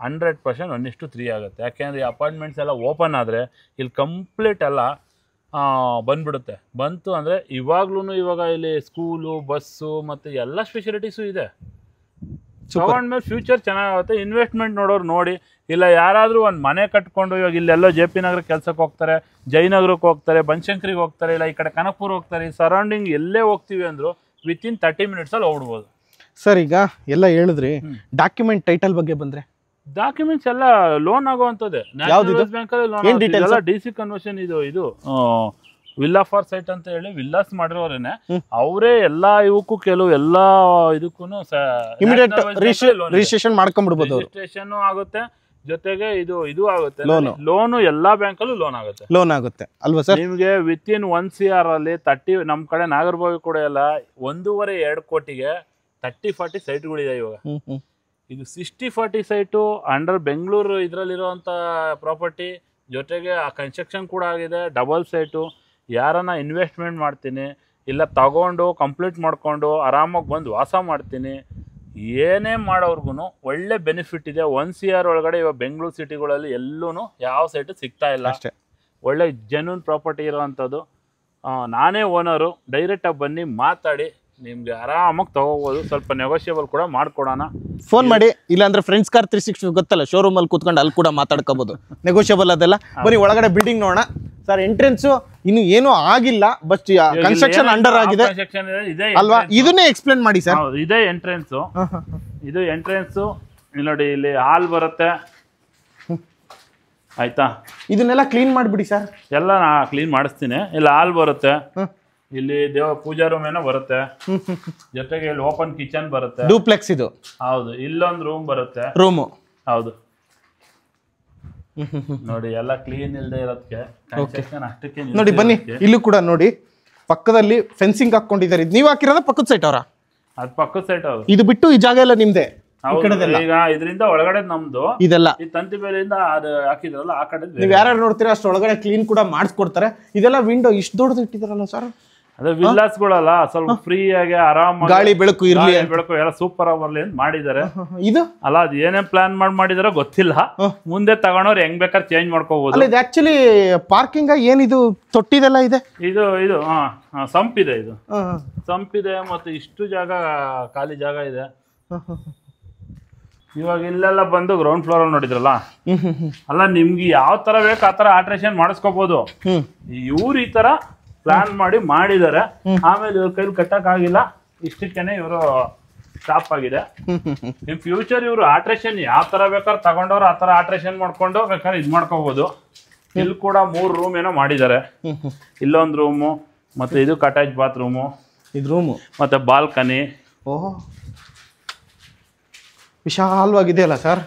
100% 1:3 ಆಗುತ್ತೆ. ಯಾಕೆಂದರೆ ಈ ಅಪಾರ್ಟ್ಮೆಂಟ್ಸ್ ಎಲ್ಲ ಓಪನ್ ಆದರೆ ಇಲ್ಲಿ ಕಂಪ್ಲೀಟ್ ಎಲ್ಲ ಬಂದ್ಬಿಡುತ್ತೆ. ಬಂತು ಅಂದರೆ ಇವಾಗ ಇಲ್ಲಿ ಸ್ಕೂಲು, ಬಸ್ಸು ಮತ್ತು ಎಲ್ಲ ಫೆಸಿಲಿಟೀಸು ಇದೆ. ತಗೊಂಡ್ಮೇಲೆ ಫ್ಯೂಚರ್ ಚೆನ್ನಾಗುತ್ತೆ. ಇನ್ವೆಸ್ಟ್ಮೆಂಟ್ ನೋಡೋರು ನೋಡಿ, ಇಲ್ಲ ಯಾರಾದರೂ ಒಂದು ಮನೆ ಕಟ್ಕೊಂಡು ಇವಾಗ ಇಲ್ಲೆಲ್ಲೋ JP ನಗರ ಕೆಲಸಕ್ಕೆ ಹೋಗ್ತಾರೆ, ಜಯನಗರಕ್ಕೆ ಹೋಗ್ತಾರೆ, ಬನಶಂಕರಿಗೆ ಹೋಗ್ತಾರೆ, ಇಲ್ಲ ಈ ಕಡೆ ಕನಕಪುರ ಹೋಗ್ತಾರೆ, ಈ ಸರೌಂಡಿಂಗ್ ಎಲ್ಲೇ ಹೋಗ್ತೀವಿ ಅಂದರು ವಿತಿನ್ 30 ಮಿನಿಟ್ಸಲ್ಲಿ ಹೋಗ್ಬಿಡ್ಬೋದು. ಸರ್ ಈಗ ಎಲ್ಲ ಹೇಳಿದ್ರಿ, ಡಾಕ್ಯುಮೆಂಟ್ ಟೈಟಲ್ ಬಗ್ಗೆ ಬಂದರೆ ಡಾಕ್ಯುಮೆಂಟ್ಸ್ ಎಲ್ಲ ಲೋನ್ ಆಗುವಂಥದ್ದೇ. ನ್ಯಾಷನಲೈಸ್ ಬ್ಯಾಂಕಲ್ಲಿ ಲೋನ್, DC ಕನ್ವರ್ಷನ್, ಇದು ವಿಲ್ಲಾ ಫಾರ್ ಸೈಟ್ ಅಂತ ಹೇಳಿ ವಿಲ್ಲಾಸ್ ಮಾಡಿರೋರೇನೆ ಅವರೇ ಎಲ್ಲ ಇವಕ್ಕೂ ಕೆಲವು ಎಲ್ಲ ಇದಕ್ಕೂ ರಿಜಿಸ್ಟ್ರೇಷನ್ ಮಾಡ್ಕೊಂಡ್ಬಿಡ್ಬೋದು. ರಿಜಿಸ್ಟ್ರೇಷನ್ ಆಗುತ್ತೆ, ಜೊತೆಗೆ ಇದು ಆಗುತ್ತೆ ಲೋನು. ಎಲ್ಲಾ ಬ್ಯಾಂಕಲ್ಲೂ ಲೋನ್ ಆಗುತ್ತೆ ಅಲ್ವಾ ಸರ್? ನಿಮ್ಗೆ ವಿತಿನ್ 1 CR ಅಲ್ಲಿ 30, ನಮ್ಮ ಕಡೆ ನಾಗರಬಾವಿ ಕೂಡ ಎಲ್ಲ 1.5-2 ಕೋಟಿಗೆ 30-40 ಸೈಟ್ಗಳಿದೆ ಇವಾಗ. ಇದು 60-40 ಸೈಟು ಅಂಡರ್ ಬೆಂಗಳೂರು ಇದರಲ್ಲಿರುವಂಥ ಪ್ರಾಪರ್ಟಿ. ಜೊತೆಗೆ ಆ ಕನ್ಸ್ಟ್ರಕ್ಷನ್ ಕೂಡ ಆಗಿದೆ, ಡಬಲ್ ಸೈಟು. ಯಾರನ್ನ ಇನ್ವೆಸ್ಟ್ಮೆಂಟ್ ಮಾಡ್ತೀನಿ ಇಲ್ಲ ತಗೊಂಡು ಕಂಪ್ಲೀಟ್ ಮಾಡಿಕೊಂಡು ಆರಾಮಾಗಿ ಬಂದು ವಾಸ ಮಾಡ್ತೀನಿ, ಏನೇ ಮಾಡೋರ್ಗು ಒಳ್ಳೆ ಬೆನಿಫಿಟ್ ಇದೆ. 1 CR ಒಳಗಡೆ ಇವಾಗ ಬೆಂಗಳೂರು ಸಿಟಿಗಳಲ್ಲಿ ಎಲ್ಲೂ ಯಾವ ಸೈಟು ಸಿಗ್ತಾ ಇಲ್ಲ. ಅಷ್ಟೇ ಒಳ್ಳೆ ಜೆನ್ಯೂನ್ ಪ್ರಾಪರ್ಟಿ ಇರೋವಂಥದ್ದು. ನಾನೇ ಓನರು, ಡೈರೆಕ್ಟಾಗಿ ಬನ್ನಿ ಮಾತಾಡಿ, ನಿಮ್ಗೆ ಆರಾಮಾಗಿ ತಗೋಬೋದು. ಸ್ವಲ್ಪ ನೆಗೋಷಿಯಬಲ್ ಕೂಡ ಮಾಡ್ಕೊಡೋಣ. ಫೋನ್ ಮಾಡಿ, ಇಲ್ಲಾಂದ್ರೆ ಫ್ರೆಂಡ್ಸ್ ಕಾರ್ 360 ಗೊತ್ತಲ್ಲ, ಶೋರೂಮಲ್ಲಿ ಕೂತ್ಕೊಂಡು ಅಲ್ಲಿ ಕೂಡ ಮಾತಾಡ್ಕೋಬೋದು. ನೆಗೋಷಿಯಬಲ್ ಅದೆಲ್ಲ. ಬನ್ನಿ ಒಳಗಡೆ ಬಿಲ್ಡಿಂಗ್ ನೋಡೋಣ. ಸರ್ ಎಂಟ್ರೆನ್ಸು ಇನ್ನು ಏನೂ ಆಗಿಲ್ಲ, ಬಟ್ ಕನ್ಸ್ಟ್ರಕ್ಷನ್ ಅಂಡರ್ ಆಗಿದೆ ಅಲ್ವಾ? ಇದನ್ನೇ ಎಕ್ಸ್ಪ್ಲೇನ್ ಮಾಡಿ ಸರ್. ಇದೇ ಎಂಟ್ರೆನ್ಸು, ಇದು ಎಂಟ್ರೆನ್ಸು. ಇಲ್ಲಿ ನೋಡಿ, ಇಲ್ಲಿ ಹಾಲ್ ಬರುತ್ತೆ ಆಯ್ತಾ. ಇದನ್ನೆಲ್ಲ ಕ್ಲೀನ್ ಮಾಡಿಬಿಡಿ ಸರ್. ಎಲ್ಲ ನಾ ಕ್ಲೀನ್ ಮಾಡಿಸ್ತೀನಿ. ಇಲ್ಲಿ ಹಾಲ್ ಬರುತ್ತೆ, ಇಲ್ಲಿ ದೇವ ಪೂಜಾ ರೂಮ್ ಏನೋ ಬರುತ್ತೆ, ಜೊತೆಗೆ ಇಲ್ಲಿ ಓಪನ್ ಕಿಚನ್ ಬರುತ್ತೆ. ಡೂಪ್ಲೆಕ್ಸ್ ಇದು. ಹೌದು. ಇಲ್ಲೊಂದು ರೂಮ್ ಬರುತ್ತೆ, ರೂಮು. ಹೌದು ನೋಡಿ, ಎಲ್ಲ ಕ್ಲೀನ್ ಇಲ್ಲದೆ ಇರೋದಕ್ಕೆ ಅಷ್ಟಕ್ಕೆ ನೋಡಿ. ಬನ್ನಿ ಇಲ್ಲೂ ಕೂಡ ನೋಡಿ, ಪಕ್ಕದಲ್ಲಿ ಫೆನ್ಸಿಂಗ್ ಹಾಕೊಂಡಿದ್ದಾರೆ. ಇದು ನೀವು ಹಾಕಿರೋದ ಪಕ್ಕದ ಸೈಟ್ ಅವರ? ಅದು ಪಕ್ಕದ ಸೈಟ್ ಅವ್ರು. ಇದು ಬಿಟ್ಟು ಈ ಜಾಗ ಎಲ್ಲ ನಿಮ್ದೆ? ಈಗ ಇದರಿಂದ ಒಳಗಡೆ ನಮ್ದು ಇದೆಲ್ಲ ಈ ತಂತಿ ಬೇಲಿಂದ ಅದು ಹಾಕಿದ್ರಲ್ಲ ಆ ಕಡೆ. ನೀವು ಯಾರು ನೋಡ್ತೀರಾ ಅಷ್ಟು ಒಳಗಡೆ ಕ್ಲೀನ್ ಕೂಡ ಮಾಡಿಸ್ಕೊಡ್ತಾರೆ. ಇದೆಲ್ಲ ವಿಂಡೋ ಇಷ್ಟು ದೊಡ್ಡದು ಇಟ್ಟಿದಾರಲ್ಲ ಸರ್? ಅದೇ ವಿಲ್ಲಾಸ್ಗಳಲ್ಲ, ಸ್ವಲ್ಪ ಫ್ರೀ ಆಗಿ ಆರಾಮಾಗಿ ಗಾಳಿ ಬೆಳಕು ಇರ್ಲಿ, ಬೆಳಕು ಎಲ್ಲ ಸೂಪರ್ ಆಗಿ ಬರ್ಲಿ ಅಂತ ಮಾಡಿದ್ದಾರೆ. ಇದು ಅಲ್ಲ, ಅದು ಏನೇನ್ ಪ್ಲಾನ್ ಮಾಡಿದಾರೋ ಗೊತ್ತಿಲ್ಲ. ಮುಂದೆ ತಗೊಂಡವ್ರು ಹೆಂಗ್ ಬೇಕಾದ್ರೆ ಚೇಂಜ್ ಮಾಡ್ಕೋಬಹುದು. ಇದು ಆಕ್ಚುಲಿ ಪಾರ್ಕಿಂಗ್ ಏನಿದು ತೊಟ್ಟಿದೆಲ್ಲ ಇದೆ? ಇದು ಸಂಪ್ ಇದೆ, ಇದು ಸಂಪ್ ಇದೆ. ಮತ್ತೆ ಇಷ್ಟು ಜಾಗ ಖಾಲಿ ಜಾಗ ಇದೆ. ಇವಾಗ ಇಲ್ಲೆಲ್ಲ ಬಂದು ಗ್ರೌಂಡ್ ಫ್ಲೋರ್ ಅಲ್ಲಿ ನೋಡಿದ್ರಲ್ಲ, ಅಲ್ಲ ನಿಮ್ಗೆ ಯಾವ ತರ ಬೇಕು ಆ ತರ ಆಲ್ಟ್ರೇಷನ್ ಮಾಡಿಸ್ಕೋಬಹುದು. ಇವ್ರು ಈ ತರ ಪ್ಲಾನ್ ಮಾಡಿದ್ದಾರೆ. ಆಮೇಲೆ ಇವ್ರ ಕೈಲಿ ಕಟ್ಟಕ್ ಆಗಿಲ್ಲ, ಇಷ್ಟಕ್ಕೇನೆ ಇವರು ಸ್ಟಾಪ್ ಆಗಿದೆ. ನಿಮ್ ಫ್ಯೂಚರ್ ಇವರು ಆಲ್ಟ್ರೇಷನ್ ಯಾವ ತರ ಬೇಕಾದ್ರೆ ತಗೊಂಡವ್ರು ಆ ತರ ಆಲ್ಟ್ರೇಷನ್ ಮಾಡ್ಕೊಂಡು ಬೇಕಾದ್ರೆ ಇದ್ ಮಾಡ್ಕೋಬಹುದು. ಇಲ್ಲಿ ಕೂಡ 3 ರೂಮ್ ಏನೋ ಮಾಡಿದ್ದಾರೆ. ಇಲ್ಲೊಂದು ರೂಮು, ಮತ್ತೆ ಇದು ಅಟ್ಯಾಚ್ ಬಾತ್ರೂಮು, ಇದು ರೂಮು, ಮತ್ತೆ ಬಾಲ್ಕನಿ. ಓಹೋ, ವಿಶಾಲವಾಗಿದೆ ಅಲ್ಲ ಸರ್?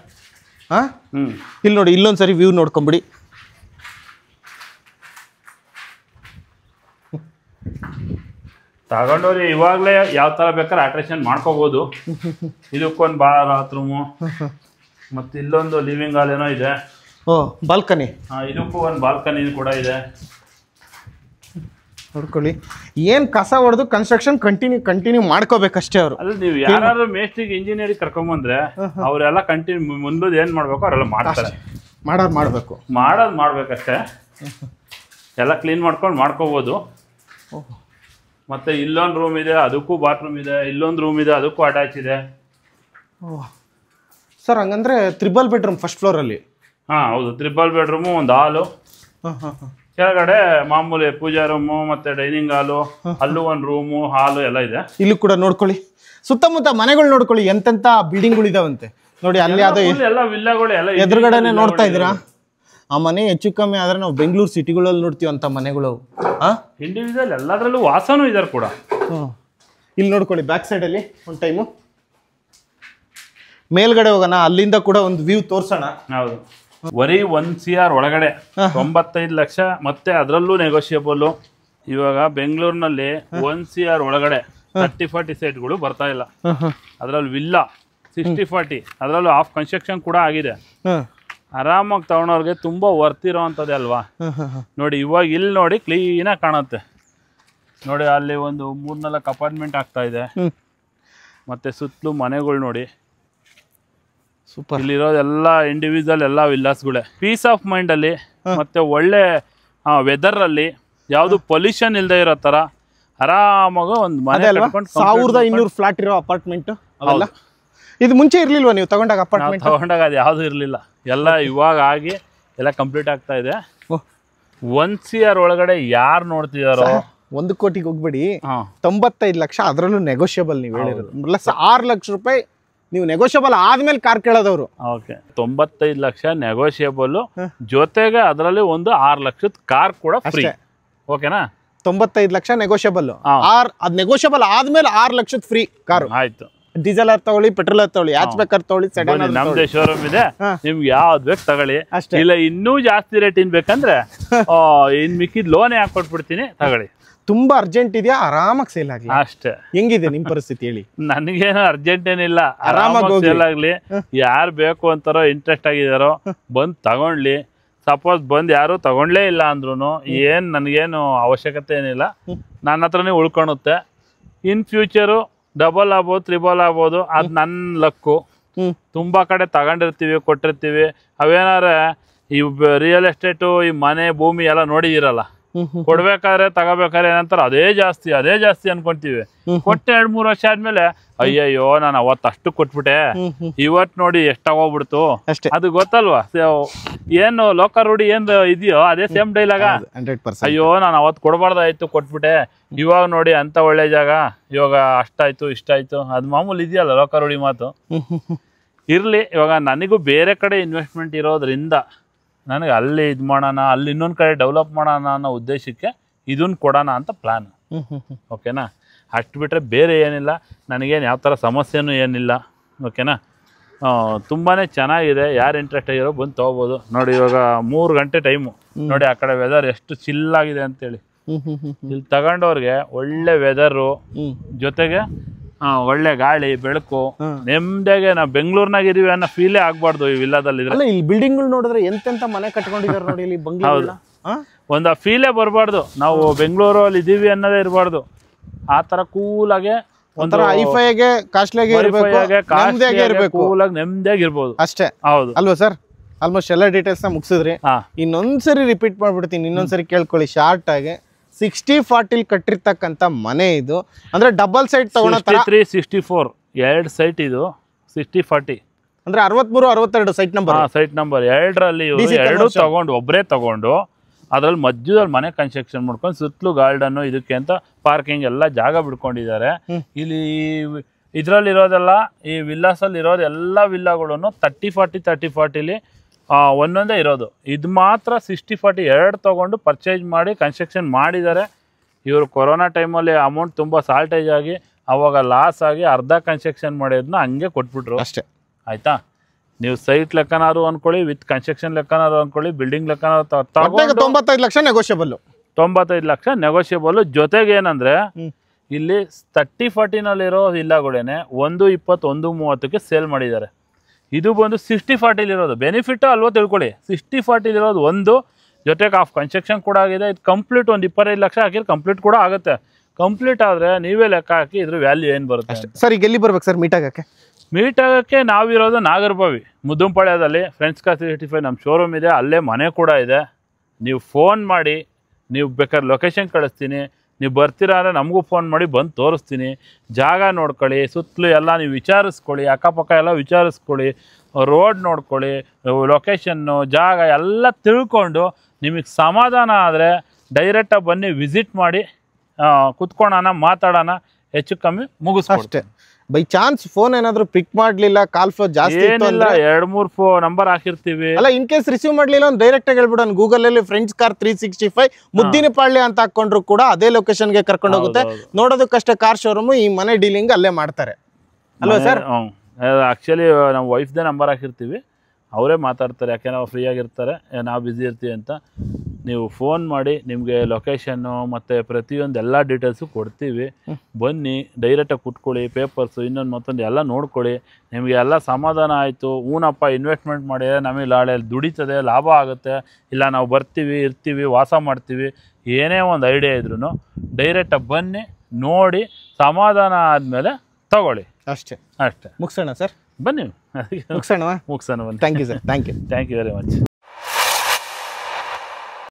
ಇಲ್ಲಿ ನೋಡಿ, ಇಲ್ಲೊಂದ್ಸರಿ ವ್ಯೂ ನೋಡ್ಕೊಂಬಿಡಿ. ತಗೊಂಡವ್ರಿ ಇವಾಗಲೇ ಯಾವ ತರ ಬೇಕಾದ್ರೆ ಆಲ್ಟ್ರೇಷನ್ ಮಾಡ್ಕೋಬಹುದು. ಇದಕ್ಕೊಂದು ಬಾತ್ರೂಮು, ಮತ್ತೆ ಇಲ್ಲೊಂದು ಲಿವಿಂಗ್ ಹಾಲ್ ಏನೋ ಇದೆ. ಓ, ಬಾಲ್ಕನಿ. ಇದಕ್ಕೂ ಒಂದು ಬಾಲ್ಕನಿ ಕೂಡ ಇದೆ. ನೋಡ್ಕೊಳ್ಳಿ, ಏನ್ ಕಸ ಹೊಡೆದು ಕನ್ಸ್ಟ್ರಕ್ಷನ್ ಕಂಟಿನ್ಯೂ ಮಾಡ್ಕೋಬೇಕಷ್ಟೇ ಅವರು. ಅಲ್ಲ, ನೀವು ಯಾರು ಮೇಸ್ಟ್ರಿಗೆ ಇಂಜಿನಿಯರಿಂಗ್ ಕರ್ಕೊಂಬಂದ್ರೆ ಅವರೆಲ್ಲ ಕಂಟಿನ್ಯೂ ಮುಂದೆ ಏನ್ ಮಾಡ್ಬೇಕು ಅವರೆಲ್ಲ ಮಾಡ್ತಾರೆ. ಮಾಡೋದು ಮಾಡ್ಬೇಕಷ್ಟೇ. ಎಲ್ಲ ಕ್ಲೀನ್ ಮಾಡ್ಕೋಬಹುದು. ಮತ್ತೆ ಇಲ್ಲೊಂದು ರೂಮ್ ಇದೆ, ಅದಕ್ಕೂ ಬಾತ್ರೂಮ್ ಇದೆ. ಇಲ್ಲೊಂದು ರೂಮ್ ಇದೆ, ಅದಕ್ಕೂ ಅಟ್ಯಾಚ್ ಇದೆ. ಸರ್ ಹಂಗಂದ್ರೆ 3 ಬೆಡ್ರೂಮ್ ಫಸ್ಟ್ ಫ್ಲೋರ್ ಅಲ್ಲಿ? ಹಾಂ ಹೌದು, 3 ಬೆಡ್ರೂಮು, ಒಂದು ಹಾಲು, ಕೆಳಗಡೆ ಮಾಮೂಲಿ ಪೂಜಾ ರೂಮು ಮತ್ತೆ ಡೈನಿಂಗ್ ಹಾಲು, ಅಲ್ಲೂ ಒಂದು ರೂಮು ಹಾಲು ಎಲ್ಲ ಇದೆ. ಇಲ್ಲೂ ಕೂಡ ನೋಡ್ಕೊಳ್ಳಿ, ಸುತ್ತಮುತ್ತ ಮನೆಗಳು ನೋಡ್ಕೊಳ್ಳಿ, ಎಂತೆಂತ ಬಿಲ್ಡಿಂಗ್ಗಳು ಇದಾವಂತೆ ನೋಡಿ. ಅಲ್ಲಿ ಅದು ಎಲ್ಲ ವಿಲ್ಲಾಗಳು ಎಲ್ಲ ಎದುರುಗಡೆನೆ ನೋಡ್ತಾ ಇದ್ದೀರಾ? ಆ ಮನೆ ಹೆಚ್ಚು ಕಮ್ಮಿ ಆದ್ರೆ ನಾವು ಬೆಂಗಳೂರು ಸಿಟಿಗಳಲ್ಲಿ ನೋಡ್ತೀವಿ ಅಂತ ಮನೆಗಳು. ಇಂಡಿವಿಜುವಲ್ ಎಲ್ಲದರಲ್ಲೂ ವಾಸನೂ ಇದಾರೆ ಕೂಡ. ಇಲ್ಲಿ ನೋಡ್ಕೊಳ್ಳಿ ಬ್ಯಾಕ್ ಸೈಡ್ ಅಲ್ಲಿ ಒಂದು ಟೈಮು ಮೇಲ್ಗಡೆ ಹೋಗೋಣ, ಅಲ್ಲಿಂದ ಕೂಡ ಒಂದು ವ್ಯೂ ತೋರ್ಸೋಣ. ಹೌದು, ಬರೀ 1 CR ಒಳಗಡೆ 95 ಲಕ್ಷ, ಮತ್ತೆ ಅದರಲ್ಲೂ ನೆಗೋಷಿಯಬಲ್. ಇವಾಗ ಬೆಂಗಳೂರಿನಲ್ಲಿ 1 CR ಒಳಗಡೆ 30-40 ಸೈಟ್ಗಳು ಬರ್ತಾ ಇಲ್ಲ. ಅದರಲ್ಲಿ ವಿಲ್ಲಾ 60-40, ಅದರಲ್ಲೂ ಆಫ್ ಕನ್ಸ್ಟ್ರಕ್ಷನ್ ಕೂಡ ಆಗಿದೆ. ಆರಾಮಾಗಿ ತಗೊಳೋರ್ಗೆ ತುಂಬಾ ವರ್ತ್ ಇರೋವಂಥದ್ದೇ ಅಲ್ವಾ. ನೋಡಿ ಇವಾಗ ಇಲ್ಲಿ ನೋಡಿ ಕ್ಲೀನಾಗಿ ಕಾಣುತ್ತೆ ನೋಡಿ. ಅಲ್ಲಿ ಒಂದು 3-4 ಅಪಾರ್ಟ್ಮೆಂಟ್ ಆಗ್ತಾ ಇದೆ, ಮತ್ತೆ ಸುತ್ತಲೂ ಮನೆಗಳು ನೋಡಿ. ಸೂಪರ್. ಇಲ್ಲಿರೋದೆಲ್ಲ ಇಂಡಿವಿಜುವಲ್ ಎಲ್ಲ ವಿಲ್ಲಾಸ್ಗಳೇ. ಪೀಸ್ ಆಫ್ ಮೈಂಡ್ ಅಲ್ಲಿ ಮತ್ತೆ ಒಳ್ಳೆ ವೆದರ್ ಅಲ್ಲಿ ಯಾವುದು ಪೊಲ್ಯೂಷನ್ ಇಲ್ಲದೆ ಇರೋ ತರ ಆರಾಮಾಗ ಒಂದು ಮನೆ ಕಟ್ಕೊಂಡು 1200 ಫ್ಲಾಟ್ ಇರೋ ಅಪಾರ್ಟ್ಮೆಂಟ್ ಅವೆಲ್ಲ. ಇದು ಮುಂಚೆ ಇರ್ಲಿಲ್ವಾ ನೀವು ತಗೊಂಡಾಗ ಅಪಾರ್ಟ್ಮೆಂಟ್? ತಗೊಂಡಾಗ ಅದು ಯಾವುದು ಇರಲಿಲ್ಲ, ಎಲ್ಲ ಇವಾಗ ಆಗಿ ಎಲ್ಲ ಕಂಪ್ಲೀಟ್ ಆಗ್ತಾ ಇದೆ. 1 CR ಒಳಗಡೆ ಯಾರು ನೋಡ್ತಿದಾರೋ 1 ಕೋಟಿಗೆ ಹೋಗ್ಬೇಡಿ, 95 ಲಕ್ಷ ಅದರಲ್ಲೂ ನೆಗೋಷಿಯಬಲ್. ನೀವು ಹೇಳಿರೋದು ಪ್ಲಸ್ 6 ಲಕ್ಷ ರೂಪಾಯಿ ನೀವು ನೆಗೋಷಿಯಬಲ್ ಆದ್ಮೇಲೆ ಕಾರ್ ಕೇಳೋದವ್ರು. ಓಕೆ, 95 ಲಕ್ಷ ನೆಗೋಷಿಯಬಲ್, ಜೊತೆಗೆ ಅದರಲ್ಲಿ ಒಂದು 6 ಲಕ್ಷದ ಕಾರ್ ಕೂಡ ಫ್ರೀ. ಓಕೆನಾ? 95 ಲಕ್ಷ ನೆಗೋಷಿಯಬಲ್, ಅದ್ ನೆಗೋಷಿಯಬಲ್ ಆದ್ಮೇಲೆ 6 ಲಕ್ಷದ ಫ್ರೀ ಕಾರು. ಆಯ್ತು, ಡೀಸೆಲ್ ತಗೊಳ್ಳಿ, ಪೆಟ್ರೋಲ್ ತಗೊಳ್ಳಿ, ಹ್ಯಾಚ್ ಬೇಕರ್ ತಗೊಳ್ಳಿ, ಸೆಡನ್. ನಮ್ದೇ ಶೋರೂಮ್ ಇದೆ, ನಿಮ್ಗೆ ಯಾವ್ದು ಬೇಕು ತಗೊಳ್ಳಿ. ಇಲ್ಲ ಇನ್ನೂ ಜಾಸ್ತಿ ರೇಟ್ ಇನ್ ಬೇಕಂದ್ರೆ ಇನ್ ಮಿಕ್ಕಿದ್ ಲೋನೇ ಹಾಕೊಟ್ಬಿಡ್ತೀನಿ, ತಗೊಳ್ಳಿ. ತುಂಬಾ ಅರ್ಜೆಂಟ್ ಇದೆಯಾ? ಆರಾಮಾಗಿ ಸೇಲ್ ಆಗ್ಲಿ ಅಷ್ಟೇ. ಹೆಂಗಿದೆ ನಿಮ್ ಪರಿಸ್ಥಿತಿ ಹೇಳಿ? ನನಗೇನು ಅರ್ಜೆಂಟ್ ಏನಿಲ್ಲ, ಆರಾಮಾಗಿ ಸೇಲ್ ಆಗ್ಲಿ. ಯಾರು ಬೇಕು ಅಂತಾರೋ ಇಂಟ್ರೆಸ್ಟ್ ಆಗಿದಾರೋ ಬಂದ್ ತಗೊಂಡ್ಲಿ. ಸಪೋಸ್ ಬಂದು ಯಾರು ತಗೊಂಡ್ಲೇ ಇಲ್ಲ ಅಂದ್ರೂ ಏನ್ ನನಗೇನು ಅವಶ್ಯಕತೆ ಏನಿಲ್ಲ, ನನ್ನ ಹತ್ರನೇ ಉಳ್ಕೊಳುತ್ತೆ. ಇನ್ ಫ್ಯೂಚರು ಡಬಲ್ ಆಗ್ಬೋದು, 3 ಆಗ್ಬೋದು, ಅದು ನನ್ನ ಲಕ್ಕು. ತುಂಬಾ ಕಡೆ ತಗೊಂಡಿರ್ತೀವಿ, ಕೊಟ್ಟಿರ್ತೀವಿ. ಅವೇನಾರೆ ಈ ರಿಯಲ್ ಎಸ್ಟೇಟು, ಈ ಮನೆ ಭೂಮಿ ಎಲ್ಲ ನೋಡಿದಿರಲ್ಲ, ಕೊಡ್ಬೇಕಾದ್ರೆ ತಗೋಬೇಕಾದ್ರೆ ಏನಂತಾರ ಅದೇ ಜಾಸ್ತಿ ಅನ್ಕೊಂತೀವಿ. ಕೊಟ್ಟು 2-3 ವರ್ಷ ಆದ್ಮೇಲೆ ಅಯ್ಯಯ್ಯೋ ನಾನು ಅವತ್ತು ಕೊಟ್ಬಿಟ್ಟೆ, ಇವತ್ ನೋಡಿ ಎಷ್ಟಾಗೋಗ್ಬಿಡ್ತು. ಅದು ಗೊತ್ತಲ್ವಾ, ಏನು ಲೋಕ ರೂಢಿ ಏನ್ ಇದೆಯೋ ಅದೇ ಸೇಮ್ ಡೈಲಾಗ. ಅಯ್ಯೋ ನಾನು ಅವತ್ತು ಕೊಡ್ಬಾರ್ದಾಯ್ತು, ಕೊಟ್ಬಿಟ್ಟೆ. ಇವಾಗ ನೋಡಿ ಅಂತ ಒಳ್ಳೆ ಜಾಗ, ಇವಾಗ ಅಷ್ಟಾಯ್ತು ಇಷ್ಟಾಯ್ತು, ಅದು ಮಾಮೂಲಿ ಇದೆಯಲ್ಲ ಲೋಕ ರೂಢಿ ಮಾತು. ಇರ್ಲಿ, ಇವಾಗ ನನಗೂ ಬೇರೆ ಕಡೆ ಇನ್ವೆಸ್ಟ್ಮೆಂಟ್ ಇರೋದ್ರಿಂದ ನನಗೆ ಅಲ್ಲಿ ಇದು ಮಾಡೋಣ, ಅಲ್ಲಿ ಇನ್ನೊಂದು ಕಡೆ ಡೆವಲಪ್ ಮಾಡೋಣ ಅನ್ನೋ ಉದ್ದೇಶಕ್ಕೆ ಇದನ್ನ ಕೊಡೋಣ ಅಂತ ಪ್ಲಾನ್. ಓಕೆನಾ? ಅಷ್ಟು ಬಿಟ್ಟರೆ ಬೇರೆ ಏನಿಲ್ಲ, ನನಗೇನು ಯಾವ ಥರ ಸಮಸ್ಯೆನೂ ಏನಿಲ್ಲ. ಓಕೆನಾ? ತುಂಬಾ ಚೆನ್ನಾಗಿದೆ. ಯಾರು ಇಂಟ್ರೆಸ್ಟ್ ಆಗಿರೋ ಬಂದು ತೊಗೋಬೋದು. ನೋಡಿ ಇವಾಗ 3 ಗಂಟೆ ಟೈಮು, ನೋಡಿ ಆ ಕಡೆ ವೆದರ್ ಎಷ್ಟು ಚಿಲ್ಲಾಗಿದೆ ಅಂತೇಳಿ. ಇಲ್ಲಿ ತಗೊಂಡವ್ರಿಗೆ ಒಳ್ಳೆ ವೆದರು, ಜೊತೆಗೆ ಒಳ್ಳೆ ಗಾಳಿ ಬೆಳಕು, ನೆಮ್ಮದಿಯಾಗೆ ನಾವು ಬೆಂಗಳೂರಿನಾಗ ಇದೀವಿ ಅನ್ನೋ ಫೀಲೇ ಆಗ್ಬಾರ್ದು ಈ ವಿಲ್ಲಾದಲ್ಲಿ. ಇಲ್ಲಿ ಬಿಲ್ಡಿಂಗ್ ನೋಡಿದ್ರೆ ಎಂತೆಂತ ಮನೆ ಕಟ್ಕೊಂಡಿದ್ದಾರೆ ನೋಡಿ ಇಲ್ಲಿ ಬೆಂಗಳೂರು. ಒಂದು ಆ ಫೀಲೇ ಬರಬಾರ್ದು, ನಾವು ಬೆಂಗಳೂರಲ್ಲಿ ಇದೀವಿ ಅನ್ನೋದೇ ಇರಬಾರ್ದು. ಆ ತರ ಕೂಲಾಗೆ ಒಂಥರ ಹೈಫೈಗೆ ಕಾಸ್ಟ್ಲಿಯಾಗಿ ಇರಬೇಕು, ಕೂಲಾಗಿ ನೆಮ್ಮದಿಯಾಗಿರ್ಬೋದು ಅಷ್ಟೇ. ಹೌದು ಅಲ್ವಾ ಸರ್? ಆಲ್ಮೋಸ್ಟ್ ಎಲ್ಲ ಡೀಟೇಲ್ಸ್ ನ ಮುಗಿಸಿದ್ರಿ. ಇನ್ನೊಂದ್ಸರಿ ರಿಪೀಟ್ ಮಾಡ್ಬಿಡ್ತೀನಿ, ಇನ್ನೊಂದ್ಸರಿ ಕೇಳ್ಕೊಳ್ಳಿ ಶಾರ್ಟ್ ಆಗಿ. 60-40 ಕಟ್ಟಿರ್ತಕ್ಕಂಥ ಮನೆ ಇದು, ಅಂದ್ರೆ ಡಬಲ್ ಸೈಟ್ ತಗೊಂಡ 64 2 ಸೈಟ್ ಇದು. 60-40 ಅಂದ್ರೆ 63-62 ಸೈಟ್ ನಂಬರ್ 2ರಲ್ಲಿ 2 ತಗೊಂಡು ಒಬ್ಬರೇ ತಗೊಂಡು ಅದ್ರಲ್ಲಿ ಮಧ್ಯದಲ್ಲಿ ಮನೆ ಕನ್ಸ್ಟ್ರಕ್ಷನ್ ಮಾಡ್ಕೊಂಡು ಸುತ್ತಲೂ ಗಾರ್ಡನ್ ಇದಕ್ಕೆ ಅಂತ ಪಾರ್ಕಿಂಗ್ ಎಲ್ಲ ಜಾಗ ಬಿಡ್ಕೊಂಡಿದ್ದಾರೆ. ಇಲ್ಲಿ ಇದ್ರಲ್ಲಿರೋದೆಲ್ಲ ಈ ವಿಲ್ಲಾಸಲ್ಲಿ ಇರೋದು ಎಲ್ಲ ವಿಲ್ಲಾಗಳನ್ನು 30-40 ಒಂದೊಂದೇ ಇರೋದು. ಇದು ಮಾತ್ರ 60-40 2 ತಗೊಂಡು ಪರ್ಚೇಸ್ ಮಾಡಿ ಕನ್ಸ್ಟ್ರಕ್ಷನ್ ಮಾಡಿದ್ದಾರೆ. ಇವರು ಕೊರೋನಾ ಟೈಮಲ್ಲಿ ಅಮೌಂಟ್ ತುಂಬ ಸಾಲ್ಟೇಜ್ ಆಗಿ ಅವಾಗ ಲಾಸ್ ಆಗಿ ಅರ್ಧ ಕನ್ಸ್ಟ್ರಕ್ಷನ್ ಮಾಡಿದ್ನ ಹಂಗೆ ಕೊಟ್ಬಿಟ್ರು ಅಷ್ಟೇ. ಆಯ್ತಾ? ನೀವು ಸೈಟ್ ಲೆಕ್ಕನಾರು ಅನ್ಕೊಳ್ಳಿ, ವಿತ್ ಕನ್ಸ್ಟ್ರಕ್ಷನ್ ಲೆಕ್ಕನಾರು ಅನ್ಕೊಳ್ಳಿ, ಬಿಲ್ಡಿಂಗ್ ಲೆಕ್ಕನಾರು 95 ಲಕ್ಷ ನೆಗೋಷಿಯಬಲ್. 95 ಲಕ್ಷ ನೆಗೋಷಿಯಬಲ್. ಜೊತೆಗೆ ಏನಂದ್ರೆ ಇಲ್ಲಿ 30-40ನಲ್ಲಿರೋ ವಿಲ್ಲಾಗಳೇನೆ 120-130ಕ್ಕೆ ಸೇಲ್ ಮಾಡಿದ್ದಾರೆ. ಇದು ಬಂದು 60-40 ಇರೋದು ಬೆನಿಫಿಟ್ ಅಲ್ವೋ ತಿಳ್ಕೊಳ್ಳಿ. 60-40 ಇರೋದು ಒಂದು, ಜೊತೆಗೆ ಆಫ್ ಕನ್ಸ್ಟ್ರಕ್ಷನ್ ಕೂಡ ಆಗಿದೆ. ಇದು ಕಂಪ್ಲೀಟ್ ಒಂದು 25 ಲಕ್ಷ ಹಾಕಿದ್ರೆ ಕಂಪ್ಲೀಟ್ ಕೂಡ ಆಗುತ್ತೆ. ಕಂಪ್ಲೀಟ್ ಆದರೆ ನೀವೇ ಲೆಕ್ಕ ಹಾಕಿ ಇದ್ರ ವ್ಯಾಲ್ಯೂ ಏನು ಬರುತ್ತೆ. ಸರ್ ಈಗ ಎಲ್ಲಿ ಬರ್ಬೇಕು ಸರ್ ಮೀಟ್ ಆಗೋಕ್ಕೆ? ನಾವಿರೋದು ನಾಗರಬಾವಿ ಮುದ್ದುಂಪಾಳ್ಯದಲ್ಲಿ ಫ್ರೆಂಡ್ಸ್ ಕಾರ್ 365 ನಮ್ಮ ಶೋರೂಮ್ ಇದೆ, ಅಲ್ಲೇ ಮನೆ ಕೂಡ ಇದೆ. ನೀವು ಫೋನ್ ಮಾಡಿ, ನೀವು ಬೇಕಾದ್ರೆ ಲೊಕೇಶನ್ ಕಳಿಸ್ತೀನಿ, ನೀವು ಬರ್ತೀರಾ ಅಂದರೆ ನಮಗೂ ಫೋನ್ ಮಾಡಿ ಬಂದು ತೋರಿಸ್ತೀನಿ. ಜಾಗ ನೋಡ್ಕೊಳ್ಳಿ, ಸುತ್ತಲೂ ಎಲ್ಲ ನೀವು ವಿಚಾರಿಸ್ಕೊಳ್ಳಿ, ಅಕ್ಕಪಕ್ಕ ಎಲ್ಲ ವಿಚಾರಿಸ್ಕೊಳ್ಳಿ. ರೋಡ್ ನೋಡ್ಕೊಳ್ಳಿ, ಲೊಕೇಶನ್ನು, ಜಾಗ ಎಲ್ಲ ತಿಳ್ಕೊಂಡು ನಿಮಗೆ ಸಮಾಧಾನ ಆದರೆ ಡೈರೆಕ್ಟಾಗಿ ಬನ್ನಿ, ವಿಸಿಟ್ ಮಾಡಿ, ಕುತ್ಕೊಳ್ಳೋಣ, ಮಾತಾಡೋಣ, ಹೆಚ್ಚು ಕಮ್ಮಿ ಮುಗಿಸ್ಕೊಡ್ತೇವೆ. ಬೈ ಚಾನ್ಸ್ ಫೋನ್ ಏನಾದ್ರು ಪಿಕ್ ಮಾಡ್ಲಿಲ್ಲ, ಕಾಲ್ ಫ್ಲೋ ಜಾಸ್ತಿ ಏನಿಲ್ಲ, 2-3 ನಂಬರ್ ಹಾಕಿರ್ತೀವಿ. ಅಲ್ಲ, ಇನ್ ಕೇಸ್ ರಿಸೀವ್ ಮಾಡ್ಲಿಲ್ಲ ಒಂದು ಡೈರೆಕ್ಟ್ ಆಗಿ ಹೇಳ್ಬಿಡೋಣ, ಗೂಗಲ್ ಅಲ್ಲಿ ಫ್ರೆಂಡ್ಸ್ ಕಾರ್ 365 ಮುದ್ದಿನಪಾಳ್ಯ ಅಂತ ಹಾಕೊಂಡ್ರು ಕೂಡ ಅದೇ ಲೊಕೇಶನ್ ಗೆ ಕರ್ಕೊಂಡು ಹೋಗುತ್ತೆ. ನೋಡೋದಕ್ಕಷ್ಟೇ ಕಾರ್ ಶೋರೂಮ್, ಈ ಮನೆ ಡೀಲಿಂಗ್ ಅಲ್ಲೇ ಮಾಡ್ತಾರೆ ಅಲ್ವಾ ಸರ್? ಆಕ್ಚುಲಿ ನಮ್ಮ ವೈಫ್ದೇ ನಂಬರ್ ಹಾಕಿರ್ತೀವಿ, ಅವರೇ ಮಾತಾಡ್ತಾರೆ. ಯಾಕೆ ನಾವು ಫ್ರೀ ಆಗಿರ್ತಾರೆ, ನಾವು ಬ್ಯುಸಿ ಇರ್ತೀವಿ ಅಂತ. ನೀವು ಫೋನ್ ಮಾಡಿ, ನಿಮಗೆ ಲೊಕೇಶನ್ನು ಮತ್ತು ಪ್ರತಿಯೊಂದು ಎಲ್ಲ ಡೀಟೇಲ್ಸು ಕೊಡ್ತೀವಿ. ಬನ್ನಿ, ಡೈರೆಕ್ಟಾಗಿ ಕುತ್ಕೊಳ್ಳಿ, ಪೇಪರ್ಸು ಇನ್ನೊಂದು ಮತ್ತೊಂದು ಎಲ್ಲ ನೋಡ್ಕೊಳ್ಳಿ. ನಿಮಗೆ ಎಲ್ಲ ಸಮಾಧಾನ ಆಯಿತು, ಹೂನಪ್ಪ ಇನ್ವೆಸ್ಟ್ಮೆಂಟ್ ಮಾಡಿದರೆ ನಮಗೆ ನಾಳೆ ದುಡಿತದೆ, ಲಾಭ ಆಗುತ್ತೆ, ಇಲ್ಲ ನಾವು ಬರ್ತೀವಿ, ಇರ್ತೀವಿ, ವಾಸ ಮಾಡ್ತೀವಿ, ಏನೇ ಒಂದು ಐಡಿಯಾ ಇದ್ರೂ ಡೈರೆಕ್ಟಾಗಿ ಬನ್ನಿ, ನೋಡಿ, ಸಮಾಧಾನ ಆದಮೇಲೆ ತಗೊಳ್ಳಿ. ಅಷ್ಟೇ ಅಷ್ಟೇ. ಮುಗಿಸೋಣ ಸರ್, ಬನ್ನಿ, ಮುಗಿಸೋಣ. ಮುಗಿಸೋಣ ಬನ್ನಿ. Thank you sir, thank you very much.